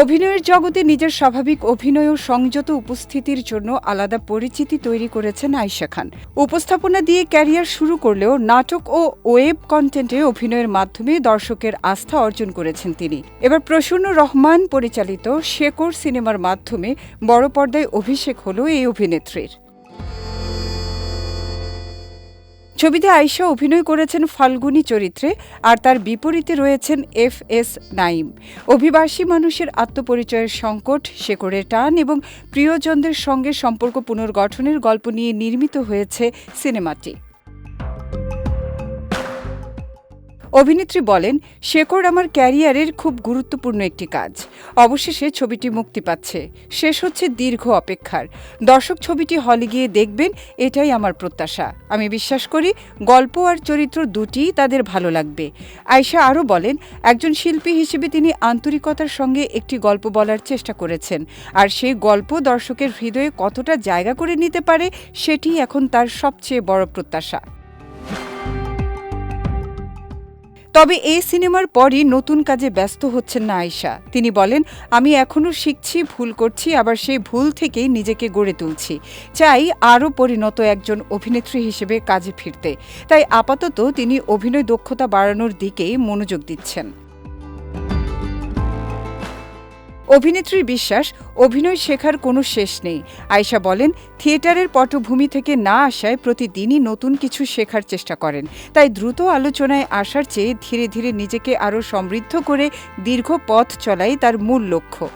অভিনয়ের জগতে নিজের স্বাভাবিক অভিনয় ও সংযত উপস্থিতির জন্য আলাদা পরিচিতি তৈরি করেছেন আয়েশা খান। উপস্থাপনা দিয়ে ক্যারিয়ার শুরু করলেও নাটক ও ওয়েব কন্টেন্টে অভিনয়ের মাধ্যমে দর্শকের আস্থা অর্জন করেছেন তিনি। এবার প্রসন্ন রহমান পরিচালিত শেকড় সিনেমার মাধ্যমে বড় পর্দায় অভিষেক হল এই অভিনেত্রীর। ছবিতে আয়েশা অভিনয় করেছেন ফাল্গুনী চরিত্রে, আর তার বিপরীতে রয়েছেন FS নাঈম। অভিবাসী মানুষের আত্মপরিচয়ের সংকট, শেকড়ের টান এবং প্রিয়জনদের সঙ্গে সম্পর্ক পুনর্গঠনের গল্প নিয়ে নির্মিত হয়েছে সিনেমাটি। অভিনেত্রী বলেন, শেকড় আমার ক্যারিয়ারের খুব গুরুত্বপূর্ণ একটি কাজ। অবশেষে ছবিটি মুক্তি পাচ্ছে, শেষ হচ্ছে দীর্ঘ অপেক্ষার। দর্শক ছবিটি হলে গিয়ে দেখবেন, এটাই আমার প্রত্যাশা। আমি বিশ্বাস করি গল্প আর চরিত্র দুটিই তাদের ভালো লাগবে। আয়েশা আরও বলেন, একজন শিল্পী হিসেবে তিনি আন্তরিকতার সঙ্গে একটি গল্প বলার চেষ্টা করেছেন, আর সেই গল্প দর্শকের হৃদয়ে কতটা জায়গা করে নিতে পারে সেটিই এখন তার সবচেয়ে বড় প্রত্যাশা। তবে এই সিনেমার পরই নতুন কাজে ব্যস্ত হচ্ছেন না আয়েশা। তিনি বলেন, আমি এখনও শিখছি, ভুল করছি, আবার সেই ভুল থেকেই নিজেকে গড়ে তুলছি। চাই আরও পরিণত একজন অভিনেত্রী হিসেবে কাজে ফিরতে। তাই আপাতত তিনি অভিনয় দক্ষতা বাড়ানোর দিকেই মনোযোগ দিচ্ছেন। অভিনেত্রীর বিশ্বাস, অভিনয় শেখার কোনো শেষ নেই। আয়েশা বলেন, থিয়েটারের পটভূমি থেকে না আসায় প্রতিদিনই নতুন কিছু শেখার চেষ্টা করেন। তাই দ্রুত আলোচনায় আসার চেয়ে ধীরে ধীরে নিজেকে আরও সমৃদ্ধ করে দীর্ঘ পথ চলাই তার মূল লক্ষ্য।